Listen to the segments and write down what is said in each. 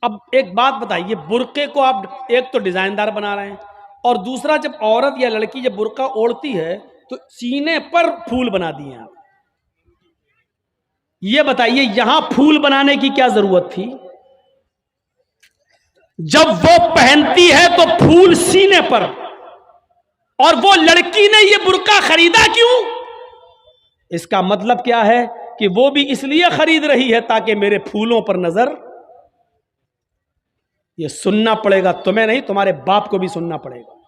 अब एक बात बताइए, बुर्के को आप एक तो डिजाइनदार बना रहे हैं, और दूसरा जब औरत या लड़की जब बुर्का ओढ़ती है तो सीने पर फूल बना दिए आप। ये बताइए यहां फूल बनाने की क्या जरूरत थी? जब वो पहनती है तो फूल सीने पर, और वो लड़की ने ये बुर्का खरीदा क्यों? इसका मतलब क्या है कि वो भी इसलिए खरीद रही है ताकि मेरे फूलों पर नजर। ये सुनना पड़ेगा, तुम्हें नहीं तुम्हारे बाप को भी सुनना पड़ेगा।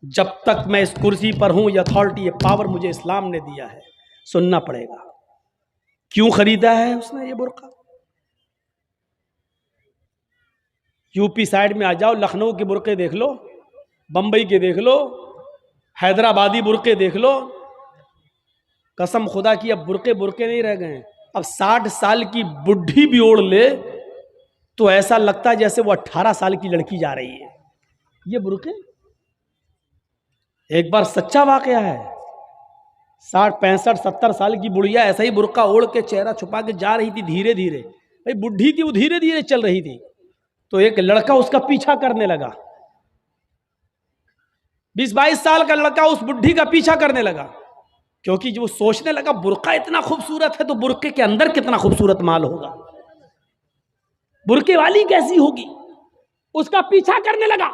जब तक मैं इस कुर्सी पर हूं, ये अथॉरिटी, ये पावर मुझे इस्लाम ने दिया है, सुनना पड़ेगा। क्यों खरीदा है उसने ये बुर्का? यूपी साइड में आ जाओ, लखनऊ के बुर्के देख लो, बंबई के देख लो, हैदराबादी बुर्के देख लो। कसम खुदा की अब बुर्के बुर्के नहीं रह गए। अब 60 साल की बुढ़ी भी ओढ़ ले तो ऐसा लगता है जैसे वो 18 साल की लड़की जा रही है। ये बुर्के एक बार सच्चा वाकया है। 60, 65, 70 साल की बुढ़िया ऐसा ही बुर्का ओढ़ के चेहरा छुपा के जा रही थी धीरे धीरे। भाई बुढ़ी थी, वो धीरे धीरे चल रही थी, तो एक लड़का उसका पीछा करने लगा। 20-22 साल का लड़का उस बुढ़ी का पीछा करने लगा, क्योंकि जो सोचने लगा बुर्का इतना खूबसूरत है तो बुर्के के अंदर कितना खूबसूरत माल होगा, बुर्के वाली कैसी होगी। उसका पीछा करने लगा।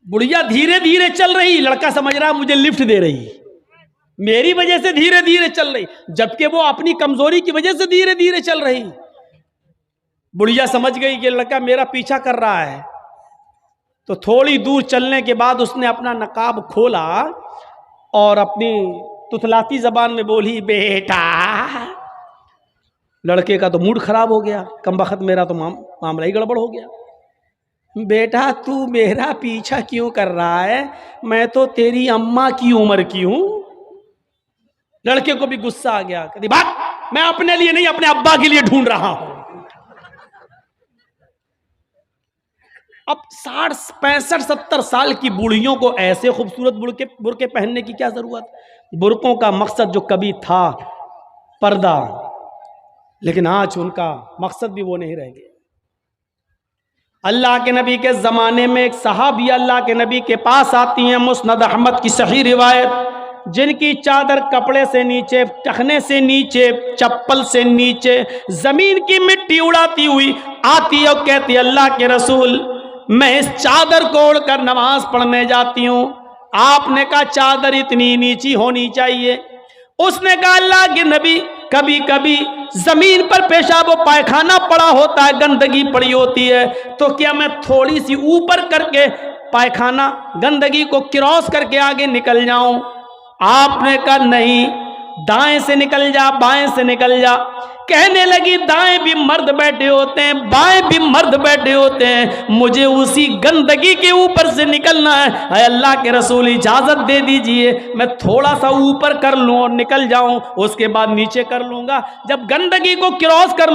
बुढ़िया धीरे धीरे चल रही, लड़का समझ रहा मुझे लिफ्ट दे रही, मेरी वजह से धीरे धीरे चल रही, जबकि वो अपनी कमजोरी की वजह से धीरे धीरे चल रही। बुढ़िया समझ गई कि लड़का मेरा पीछा कर रहा है, तो थोड़ी दूर चलने के बाद उसने अपना नकाब खोला और अपनी तुतलाती जबान में बोली, बेटा। लड़के का तो मूड खराब हो गया, कमबख्त मेरा तो मामला ही गड़बड़ हो गया। बेटा तू मेरा पीछा क्यों कर रहा है? मैं तो तेरी अम्मा की उम्र की हूं। लड़के को भी गुस्सा आ गया, कहती भाग, मैं अपने लिए नहीं अपने अब्बा के लिए ढूंढ रहा हूं। अब 60, 65, 70 साल की बूढ़ियों को ऐसे खूबसूरत बुर्के पहनने की क्या जरूरत? बुर्कों का मकसद जो कभी था पर्दा, लेकिन आज उनका मकसद भी वो नहीं रह गया। अल्लाह के नबी के ज़माने में एक सहाबिया अल्लाह के नबी के पास आती हैं, मुस्नद अहमद की सही रिवायत, जिनकी चादर कपड़े से नीचे, टखने से नीचे, चप्पल से नीचे जमीन की मिट्टी उड़ाती हुई आती है और कहती है, अल्लाह के रसूल मैं इस चादर को ओढ़कर नमाज पढ़ने जाती हूँ। आपने कहा चादर इतनी नीची होनी चाहिए। उसने कहा अल्लाह के नबी कभी कभी जमीन पर पेशाब व पायखाना पड़ा होता है, गंदगी पड़ी होती है, तो क्या मैं थोड़ी सी ऊपर करके पायखाना गंदगी को क्रॉस करके आगे निकल जाऊं? आपने कहा नहीं, दाएं से निकल जा, बाएं से निकल जा। कहने लगी दाएं भी मर्द बैठे होते हैं, बाएं भी मर्द बैठे होते हैं, मुझे उसी गंदगी के ऊपर से निकलना है। अल्लाह के रसूल इजाजत दे दीजिए, मैं थोड़ा सा ऊपर कर लूं और निकल जाऊं, उसके बाद नीचे कर लूंगा। जब गंदगी को क्रॉस कर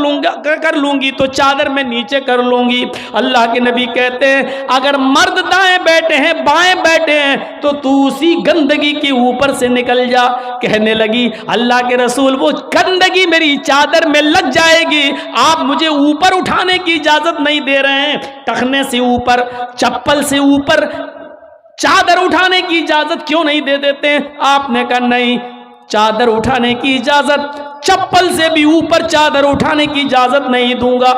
लूंगी तो चादर में नीचे कर लूंगी। अल्लाह के नबी कहते हैं अगर मर्द दाएं बैठे हैं, बाएं बैठे हैं, तो तू उसी गंदगी के ऊपर से निकल जा। कहने लगी अल्लाह के रसूल वो गंदगी मेरी चादर में लग जाएगी, आप मुझे ऊपर उठाने की इजाजत नहीं दे रहे हैं, टखने से ऊपर, चप्पल से ऊपर चादर उठाने की इजाजत क्यों नहीं दे देते हैं? आपने कहा नहीं, चादर उठाने की इजाजत, चप्पल से भी ऊपर चादर उठाने की इजाजत नहीं दूंगा।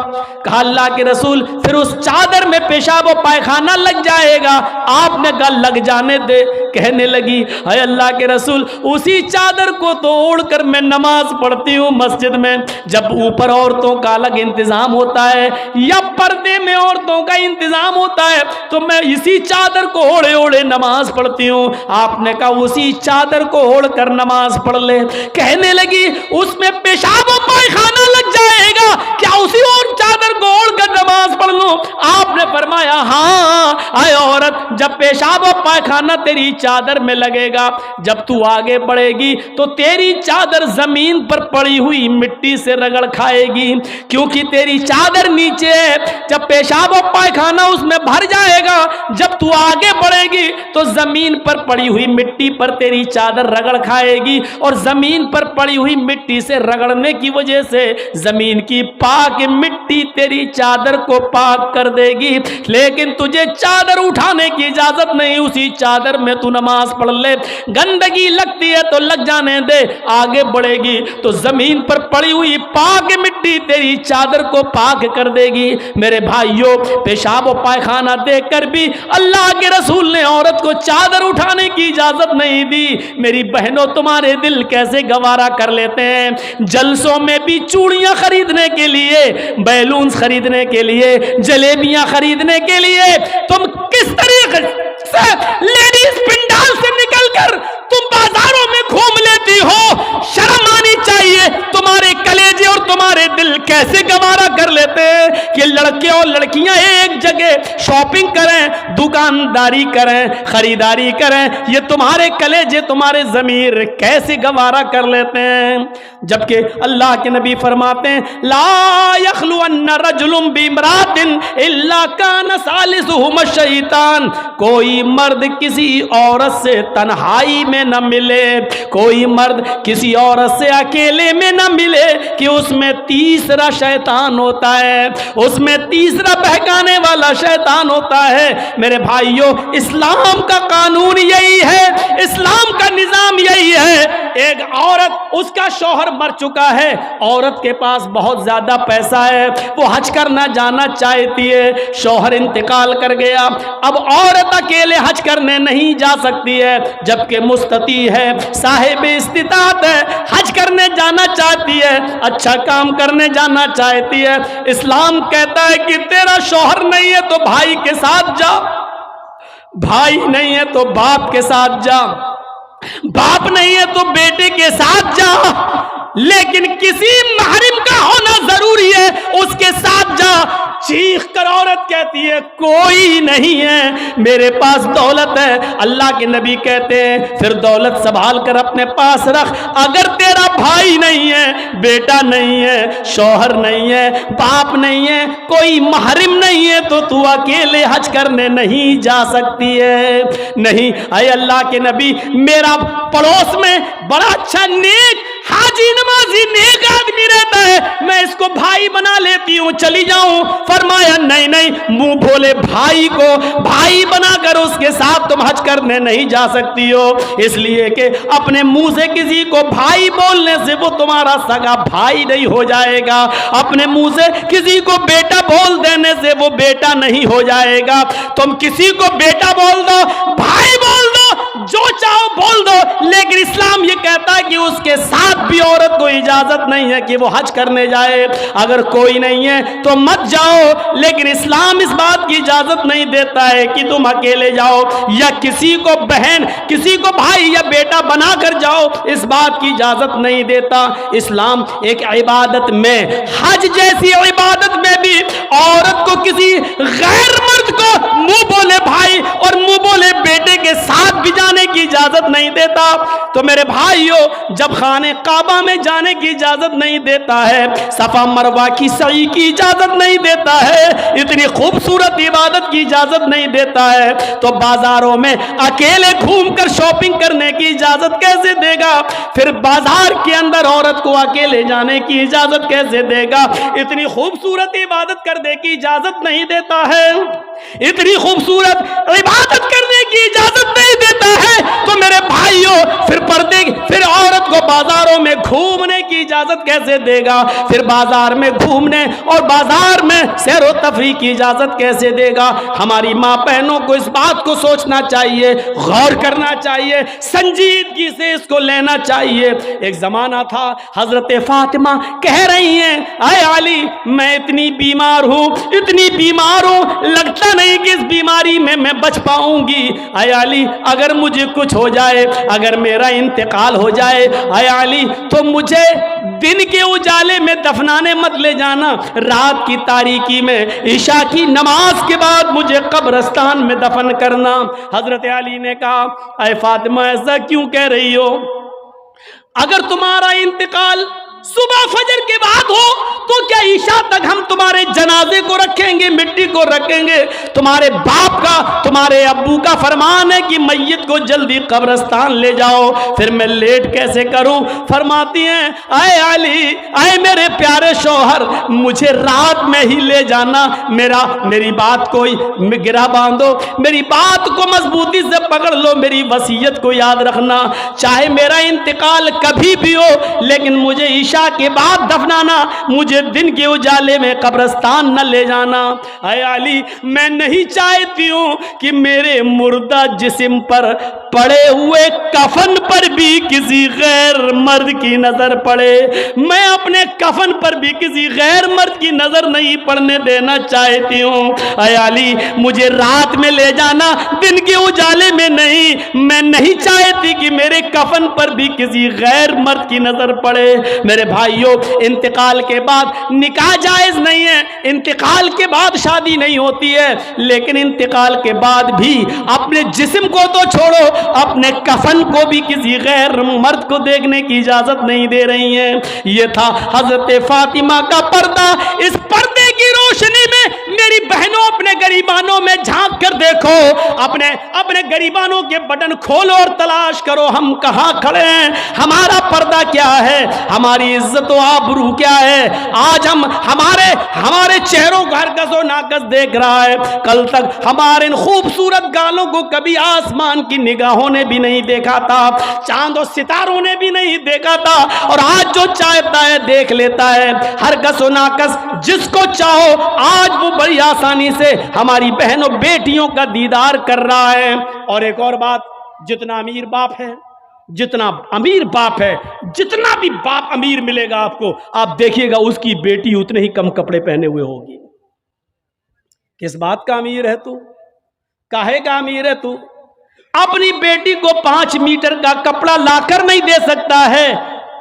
कहा अल्लाह के रसूल फिर उस चादर में पेशाब और पायखाना लग जाएगा। आपने कहा लग जाने दे। कहने लगी हाय अल्लाह के रसूल उसी चादर को तो ओढ़कर मैं नमाज पढ़ती हूँ मस्जिद में। जब ऊपर औरतों का अलग इंतजाम होता है या पर्दे में औरतों का इंतजाम होता है तो मैं इसी चादर को ओढ़े ओढ़े नमाज पढ़ती हूँ। आपने कहा उसी चादर को ओढ़कर नमाज पढ़ ले। कहने लगी उसमें पेशाब और पायखाना लग जाएगा, क्या उसी और चादर को ओढ़कर नमाज पढ़ लूं? आपने फरमाया हाँ आए औरत, जब पेशाब और पायखाना तेरी चादर में लगेगा, जब तू आगे बढ़ेगी तो तेरी चादर जमीन पर पड़ी हुई मिट्टी से रगड़ खाएगी, क्योंकि तेरी चादर नीचे है। जब पेशाब और पायखाना उसमें भर जाएगा, जब तू आगे बढ़ेगी तो जमीन पर पड़ी हुई मिट्टी पर तेरी चादर रगड़ खाएगी, और जमीन पर पड़ी हुई मिट्टी से रगड़ने की वजह से जमीन की पाक मिट्टी तेरी चादर को पाक कर देगी। लेकिन तुझे चादर उठाने की इजाजत नहीं, उसी चादर में तू नमाज पढ़ ले। गंदगी लगती है तो लग जाने दे, आगे बढ़ेगी तो जमीन पर पड़ी हुई पाक मिट्टी तेरी चादर को पाक कर देगी। मेरे भाइयों, पेशाब और पायखाना देखकर भी अल्लाह के रसूल ने औरत को चादर उठाने की इजाजत नहीं दी। मेरी बहनों, तुम्हारे दिल कैसे गवारा कर लेते हैं। जलसों में भी चूड़ियां खरीदने के लिए, बैलून्स खरीदने के लिए, जलेबियां खरीदने के लिए तुम किस तरीके से लेडीज पिंडाल से निकलकर तुम बाजारों में घूम लेती हो। शर्म आनी चाहिए। तुम्हारे कलेजे और तुम्हारे दिल कैसे गवारा कर लेते हैं कि लड़के और लड़कियां एक जगह शॉपिंग करें, दुकानदारी करें, खरीदारी करें। ये तुम्हारे कलेजे, तुम्हारे ज़मीर कैसे गवारा कर लेते हैं। जबकि अल्लाह के नबी फरमाते हैं ला यखलुअन्न रजुलुम बिमरातिन इल्ला कान सालिसुहुम शैतान। कोई मर्द किसी औरत से तन्हाई में न मिले, कोई मर्द किसी औरत से अकेले में न मिले कि उसमें तीसरा शैतान होता है, उसमें तीसरा बहकाने वाला शैतान होता है। मेरे भाइयों, इस्लाम का कानून यही है, इस्लाम का निजाम यही है। एक औरत, उसका शौहर मर चुका है, औरत के पास बहुत ज्यादा पैसा है, वो हज करना जाना चाहती है, शौहर इंतकाल कर गया। अब औरत अकेले हज करने नहीं जा सकती है, जबकि मुस्तती है, साहिब इस्तिताअत है, हज करने जाना चाहती है, अच्छा काम करने जाना चाहती है। इस्लाम कहता है कि तेरा शौहर नहीं है तो भाई के साथ जा, भाई नहीं है तो बाप के साथ जा, बाप नहीं है तो बेटे के साथ जा, लेकिन किसी महरिम का होना जरूरी है, उसके साथ जा। चीख कर औरत कहती है कोई नहीं है, मेरे पास दौलत है। अल्लाह के नबी कहते हैं फिर दौलत संभाल कर अपने पास रख। अगर तेरा भाई नहीं है, बेटा नहीं है, शौहर नहीं है, बाप नहीं है, कोई महरिम नहीं है, तो तू अकेले हज करने नहीं जा सकती है। नहीं, अय अल्लाह के नबी, मेरा पड़ोस में बड़ा अच्छा नेक हाजी नमाजी नेक आदमी रहता है, मैं इसको भाई बना लेती हूँ, चली जाऊं। फरमाया नहीं नहीं, मुंह भोले भाई को भाई बनाकर उसके साथ तुम हज करने नहीं जा सकती हो, इसलिए कि अपने मुंह से किसी को भाई बोलने से वो तुम्हारा सगा भाई नहीं हो जाएगा, अपने मुंह से किसी को बेटा बोल देने से वो बेटा नहीं हो जाएगा। तुम किसी को बेटा बोल दो, भाई बोल दो, जो चाहो बोल दो, लेकिन इस्लाम ये कहता है कि उसके साथ भी औरत को इजाजत नहीं है कि वो हज करने जाए। अगर कोई नहीं है तो मत जाओ, लेकिन इस्लाम इस बात की इजाजत नहीं देता है कि तुम अकेले जाओ या किसी को बहन, किसी को भाई या बेटा बनाकर जाओ, इस बात की इजाजत नहीं देता। इस्लाम एक इबादत में, हज जैसी इबादत में भी औरत को किसी गैर मर्द को मुंह बोले भाई और मुंह बोले बेटे के साथ भी जाने की इजाजत नहीं देता। तो मेरे भाइयों, जब खाने काबा में जाने की इजाजत नहीं देता है, सफा मरवा की सई की इजाजत नहीं देता है, इतनी खूबसूरत इबादत की इजाजत नहीं देता है, तो बाजारों में अकेले घूमकर शॉपिंग करने की इजाजत कैसे देगा? फिर बाजार के अंदर औरत को अकेले जाने की इजाजत कैसे देगा? इतनी खूबसूरत इबादत करने की इजाजत नहीं देता है, इतनी खूबसूरत इबादत करने की इजाजत नहीं देता है, तो मेरे भाइयों फिर औरत को बाजारों में घूमने की इजाजत कैसे देगा? फिर बाजार में घूमने और बाजार में सैर व तफरीह की इजाजत कैसे देगा? हमारी माँ बहनों को इस बात को सोचना चाहिए, गौर करना चाहिए, संजीदगी से इसको लेना चाहिए। एक जमाना था, हजरत फातिमा कह रही हैं, आए अली, मैं इतनी बीमार हूँ, इतनी बीमार हूँ, लगता नहीं कि इस बीमारी में मैं बच पाऊंगी। आए अली, अगर मुझे कुछ हो जाए, अगर मेरा इंतकाल हो जाए, आए अली, तो मुझे दिन के उजाले में दफनाने मत ले जाना, रात की तारीकी में ईशा की नमाज के बाद मुझे कब्रिस्तान में दफन करना। हजरत अली ने कहा, ऐ फातिमा ऐसा क्यों कह रही हो? अगर तुम्हारा इंतकाल सुबह फजर के बाद हो तो क्या ईशा तक हम तुम्हारे जनाजे को रखेंगे, मिट्टी को रखेंगे? तुम्हारे बाप का, तुम्हारे अब्बू का फरमान है कि मैयत को जल्दी कब्रिस्तान ले जाओ, फिर मैं लेट कैसे करूं? फरमाती हैं, आए अली, आए मेरे प्यारे शौहर, मुझे रात में ही ले जाना, मेरी बात को गिरा बांधो, मेरी बात को मजबूती से पकड़ लो, मेरी वसीयत को याद रखना, चाहे मेरा इंतकाल कभी भी हो, लेकिन मुझे ईशा के बाद दफनाना, मुझे दिन के उजाले में कब्रिस्तान न ले जाना। ऐ अली, मैं नहीं चाहती हूं कि मेरे मुर्दा जिस्म पर पड़े हुए कफन पर भी किसी गैर मर्द की नजर पड़े, मैं अपने कफन पर भी किसी गैर मर्द की नजर नहीं पड़ने देना चाहती हूं। ऐ अली, मुझे रात में ले जाना, दिन के उजाले में नहीं। मैं नहीं चाहती कि मेरे कफन पर भी किसी गैर मर्द की नजर पड़े। मेरे भाइयों, इंतकाल के बाद निकाह जायज नहीं है, इंतकाल के बाद शादी नहीं होती है, लेकिन इंतकाल के बाद भी अपने जिस्म को तो छोड़ो, अपने कफन को भी किसी गैर मर्द को देखने की इजाजत नहीं दे रही हैं। यह था हजरत फातिमा का पर्दा। इस पर्दे की रोशनी में मेरी बहनों, अपने गरीबानों में झांक कर देखो, अपने गरीबानों के बटन खोलो और तलाश करो, हम कहां खड़े हैं, हमारा पर्दा क्या है, हमारी इज्जत व आबरू क्या है। आज हमारे चेहरों का हरकस और नाकस देख रहा है। कल तक हमारे इन खूबसूरत गालों को कभी आसमान की निगाहों ने भी नहीं देखा था, चांद और सितारों ने भी नहीं देखा था, और आज जो चाहता है देख लेता है। हरकस और नाकस जिसको चाहो, आज वो बड़ी आसानी से हमारी बहनों बेटियों का दीदार कर रहा है। और एक और बात, जितना अमीर बाप है, जितना अमीर बाप है, जितना भी बाप अमीर मिलेगा आपको, आप देखिएगा उसकी बेटी उतने ही कम कपड़े पहने हुए होगी। किस बात का अमीर है तू? काहे का अमीर है तू? अपनी बेटी को 5 मीटर का कपड़ा लाकर नहीं दे सकता है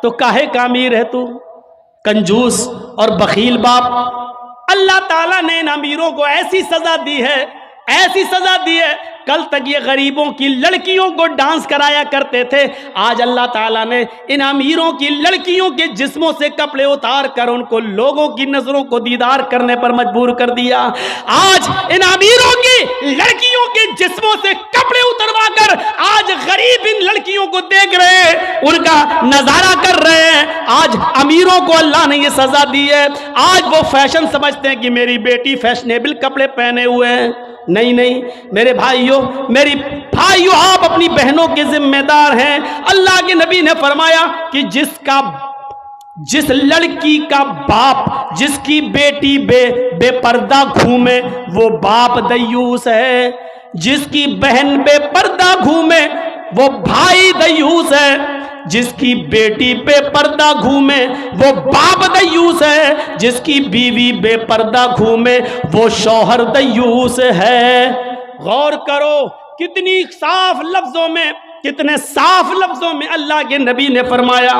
तो काहे का अमीर है तू? कंजूस और बखील बाप। अल्लाह ताला ने इन अमीरों को ऐसी सजा दी है, ऐसी सजा दी है। कल तक ये गरीबों की लड़कियों को डांस कराया करते थे, आज अल्लाह ताला ने इन अमीरों की लड़कियों के जिस्मों से कपड़े उतार कर उनको लोगों की नजरों को दीदार करने पर मजबूर कर दिया। आज इन अमीरों की लड़कियों के जिस्मों से कपड़े उतरवा कर आज गरीब इन लड़कियों को देख रहे हैं, उनका नजारा कर रहे हैं। आज अमीरों को अल्लाह ने ये सजा दी है। आज वो फैशन समझते हैं कि मेरी बेटी फैशनेबल कपड़े पहने हुए हैं। नहीं नहीं मेरे भाइयों, आप अपनी बहनों के जिम्मेदार हैं। अल्लाह के नबी ने फरमाया कि जिस लड़की का बाप, जिसकी बेटी बेपर्दा घूमे वो बाप दयूस है, जिसकी बहन बेपर्दा घूमे वो भाई दयूस है, जिसकी बेटी बेपर्दा घूमे वो बाप दयूस है, जिसकी बीवी बेपर्दा घूमे वो शौहर दयूस है। गौर करो कितनी साफ लफ्जों में, कितने साफ लफ्जों में अल्लाह के नबी ने फरमाया,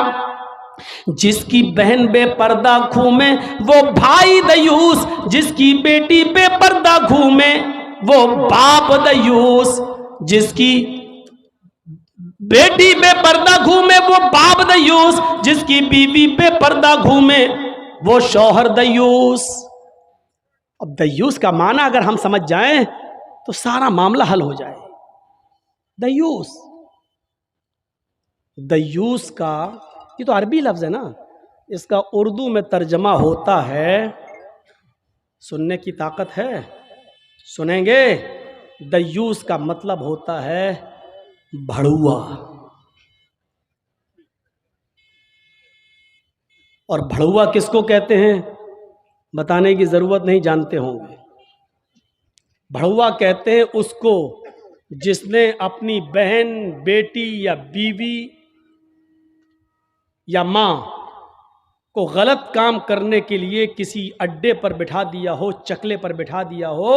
जिसकी बहन बेपर्दा घूमे वो भाई दयूस, जिसकी बेटी बेपर्दा घूमे वो बाप दयूस, जिसकी बेटी बेपर्दा घूमे वो बाप दयूस, जिसकी बीवी बेपर्दा घूमे वो शौहर दयूस। अब दयूस का माना अगर हम समझ जाएं तो सारा मामला हल हो जाए। दयूस, दयूस का ये तो अरबी लफ्ज है ना, इसका उर्दू में तर्जमा होता है, सुनने की ताकत है? सुनेंगे? दयूस का मतलब होता है भड़ुआ। और भड़ुआ किसको कहते हैं बताने की जरूरत नहीं, जानते होंगे। भड़ुआ कहते हैं उसको जिसने अपनी बहन, बेटी या बीवी या माँ को गलत काम करने के लिए किसी अड्डे पर बिठा दिया हो, चकले पर बिठा दिया हो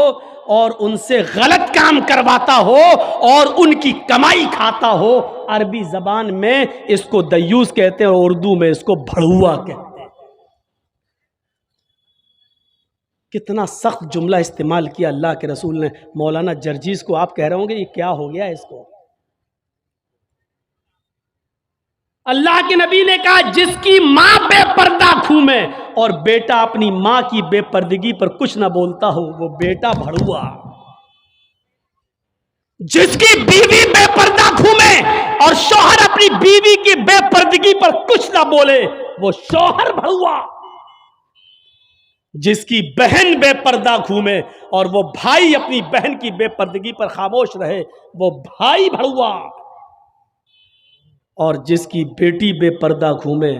और उनसे गलत काम करवाता हो और उनकी कमाई खाता हो, अरबी जबान में इसको दयूस कहते हैं और उर्दू में इसको भड़ुआ कहते हैं। कितना सख्त जुमला इस्तेमाल किया अल्लाह के रसूल ने। मौलाना जर्जीस को आप कह रहे होंगे ये क्या हो गया इसको। अल्लाह के नबी ने कहा जिसकी मां बेपर्दा घूमे और बेटा अपनी मां की बेपर्दगी पर कुछ ना बोलता हो वो बेटा भड़ुआ। जिसकी बीवी बेपर्दा घूमे और शौहर अपनी बीवी की बेपर्दगी पर कुछ ना बोले वो शौहर भड़ुआ। जिसकी बहन बेपर्दा घूमे और वो भाई अपनी बहन की बेपर्दगी पर खामोश रहे वो भाई भड़ुआ। और जिसकी बेटी बेपर्दा घूमे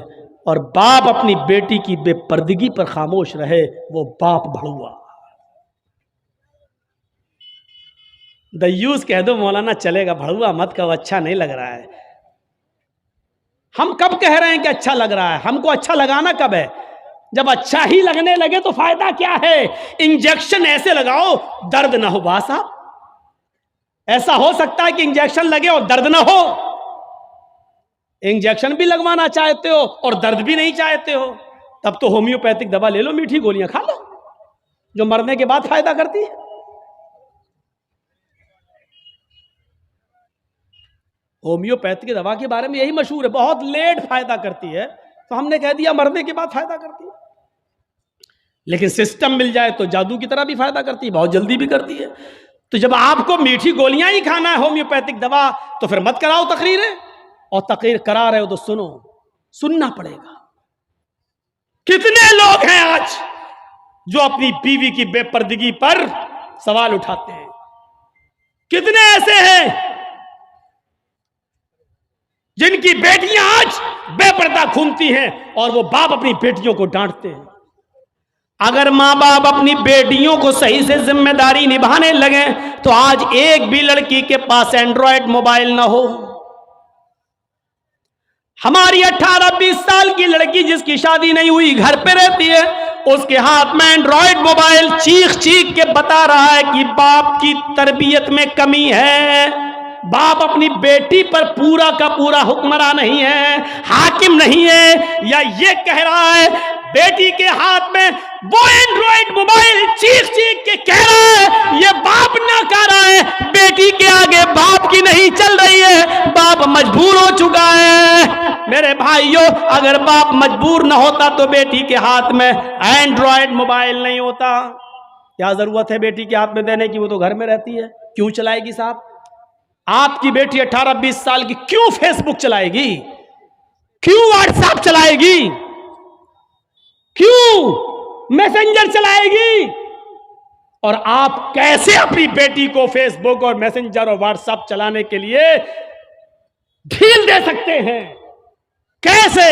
और बाप अपनी बेटी की बेपर्दगी पर खामोश रहे वो बाप भड़ुआ। दयूस कह दो मौलाना चलेगा, भड़ुआ मत कहो, अच्छा नहीं लग रहा है। हम कब कह रहे हैं कि अच्छा लग रहा है? हमको अच्छा लगाना कब है? जब अच्छा ही लगने लगे तो फायदा क्या है? इंजेक्शन ऐसे लगाओ दर्द ना हो। बा साहब ऐसा हो सकता है कि इंजेक्शन लगे और दर्द ना हो? इंजेक्शन भी लगवाना चाहते हो और दर्द भी नहीं चाहते हो, तब तो होम्योपैथिक दवा ले लो, मीठी गोलियां खा लो जो मरने के बाद फायदा करती है। होम्योपैथिक दवा के बारे में यही मशहूर है, बहुत लेट फायदा करती है, तो हमने कह दिया मरने के बाद फायदा करती है। लेकिन सिस्टम मिल जाए तो जादू की तरह भी फायदा करती है, बहुत जल्दी भी करती है। तो जब आपको मीठी गोलियां ही खाना है होम्योपैथिक दवा, तो फिर मत कराओ तकरीरें, और तकरीर करा रहे हो तो सुनो, सुनना पड़ेगा। कितने लोग हैं आज जो अपनी बीवी की बेपर्दगी पर सवाल उठाते हैं? कितने ऐसे हैं जिनकी बेटियां आज बेपर्दा घूमती हैं और वो बाप अपनी बेटियों को डांटते हैं? अगर माँ बाप अपनी बेटियों को सही से जिम्मेदारी निभाने लगे तो आज एक भी लड़की के पास एंड्रॉयड मोबाइल ना हो। हमारी 18-20 साल की लड़की जिसकी शादी नहीं हुई घर पे रहती है, उसके हाथ में एंड्रॉयड मोबाइल चीख चीख के बता रहा है कि बाप की तरबियत में कमी है, बाप अपनी बेटी पर पूरा का पूरा हुक्मरान नहीं है, हाकिम नहीं है। या ये कह रहा है बेटी के हाथ में वो एंड्रॉयड मोबाइल चीख चीख के कह रहा है ये बाप ना कह रहा है, बेटी के आगे बाप की नहीं चल रही है, बाप मजबूर हो चुका है। मेरे भाइयों, अगर बाप मजबूर ना होता तो बेटी के हाथ में एंड्रॉयड मोबाइल नहीं होता। क्या जरूरत है बेटी के हाथ में देने की? वो तो घर में रहती है, क्यों चलाएगी साहब? आपकी बेटी 18-20 साल की क्यों फेसबुक चलाएगी? क्यों व्हाट्सएप चलाएगी? क्यों मैसेंजर चलाएगी? और आप कैसे अपनी बेटी को फेसबुक और मैसेंजर और व्हाट्सएप चलाने के लिए ढील दे सकते हैं? कैसे?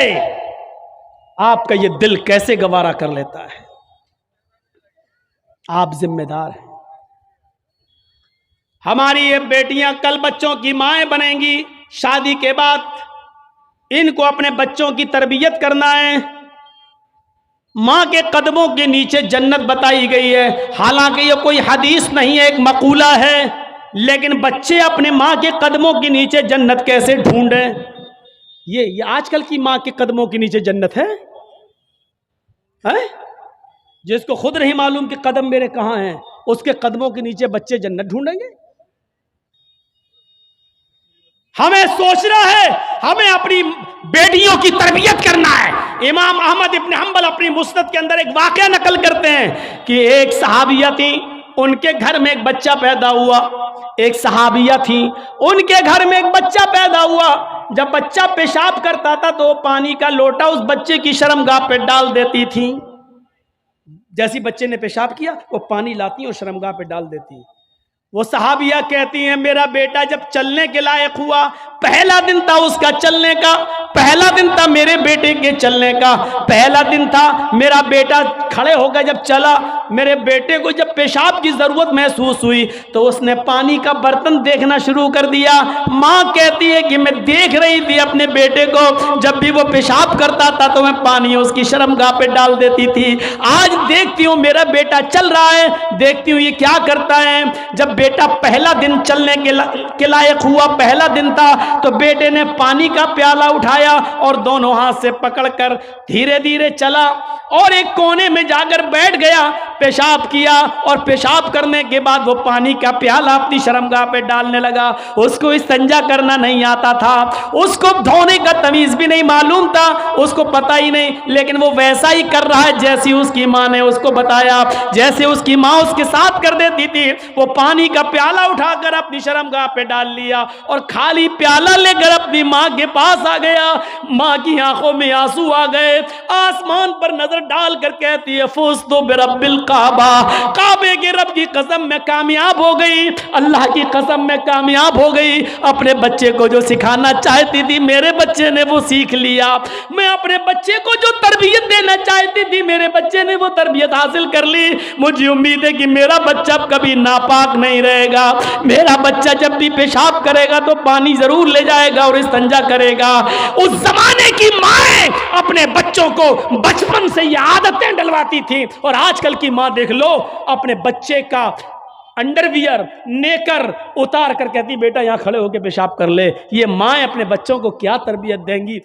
आपका ये दिल कैसे गवारा कर लेता है? आप जिम्मेदार हैं। हमारी ये बेटियां कल बच्चों की माएं बनेंगी, शादी के बाद इनको अपने बच्चों की तरबियत करना है। मां के कदमों के नीचे जन्नत बताई गई है, हालांकि ये कोई हदीस नहीं है, एक मकूला है, लेकिन बच्चे अपने मां के कदमों के नीचे जन्नत कैसे ढूंढें? ये आजकल की मां के कदमों के नीचे जन्नत है? जिसको खुद नहीं मालूम कि कदम मेरे कहां हैं, उसके कदमों के नीचे बच्चे जन्नत ढूंढेंगे? हमें सोचना है, हमें अपनी बेटियों की तरबियत करना है। इमाम अहमद इब्न हंबल अपनी मुस्नद के अंदर एक वाकया नकल करते हैं कि एक सहाबिया थी, उनके घर में एक बच्चा पैदा हुआ। एक सहाबिया थी, उनके घर में एक बच्चा पैदा हुआ। जब बच्चा पेशाब करता था तो पानी का लोटा उस बच्चे की शर्मगाह पे डाल देती थी। जैसी बच्चे ने पेशाब किया वो पानी लाती और शर्मगाह पे डाल देती। वो सहाबिया कहती हैं मेरा बेटा जब चलने के लायक हुआ, पहला दिन था उसका चलने का, पहला दिन था मेरे बेटे के चलने का, पहला दिन था मेरा बेटा खड़े होकर जब चला, मेरे बेटे को जब पेशाब की जरूरत महसूस हुई तो उसने पानी का बर्तन देखना शुरू कर दिया। माँ कहती है कि मैं देख रही थी अपने बेटे को, जब भी वो पेशाब करता था तो मैं पानी उसकी शर्मगाह पे डाल देती थी। आज देखती हूँ मेरा बेटा चल रहा है, देखती हूँ ये क्या करता है। जब बेटा पहला दिन चलने के लायक हुआ, पहला दिन था, तो बेटे ने पानी का प्याला उठाया और दोनों हाथ से पकड़कर धीरे धीरे चला और एक कोने में जाकर बैठ गया, पेशाब किया और पेशाब करने के बाद वो पानी का प्याला अपनी शर्मगाह पे डालने लगा। उसको इस्तिंजा करना नहीं आता था, उसको धोने का तमीज भी नहीं मालूम था, उसको पता ही नहीं, लेकिन वो वैसा ही कर रहा है जैसी उसकी माँ ने उसको बताया। जैसे उसकी माँ उसके साथ कर देती थी, वो पानी का प्याला उठाकर अपनी शर्मगाह पे डाल लिया और खाली प्याला लेकर अपनी माँ के पास आ गया। माँ की आंखों में आंसू आ गए, आसमान पर नजर डालकर कहती है फूस तो बिरब्बिल काबा, काबे के रब की कसम में कामयाब हो गई, अल्लाह की कसम में कामयाब हो गई। अपने बच्चे को जो सिखाना चाहती थी मेरे बच्चे ने वो सीख लिया, मैं अपने बच्चे को जो तरबियत देना चाहती थी मेरे बच्चे ने वो तरबियत हासिल कर ली। मुझे उम्मीद है कि मेरा बच्चा कभी नापाक नहीं रहेगा, मेरा बच्चा जब भी पेशाब करेगा तो पानी जरूर ले जाएगा और इस्तिंजा करेगा। उस जमाने की माएं अपने बच्चों को बचपन से ये आदतें डलवाती थी, और आजकल की माँ देख लो अपने बच्चे का अंडरवियर नेकर उतार कर कहती बेटा यहाँ खड़े होकर पेशाब कर ले। ये माएं अपने बच्चों को क्या तरबियत देंगी।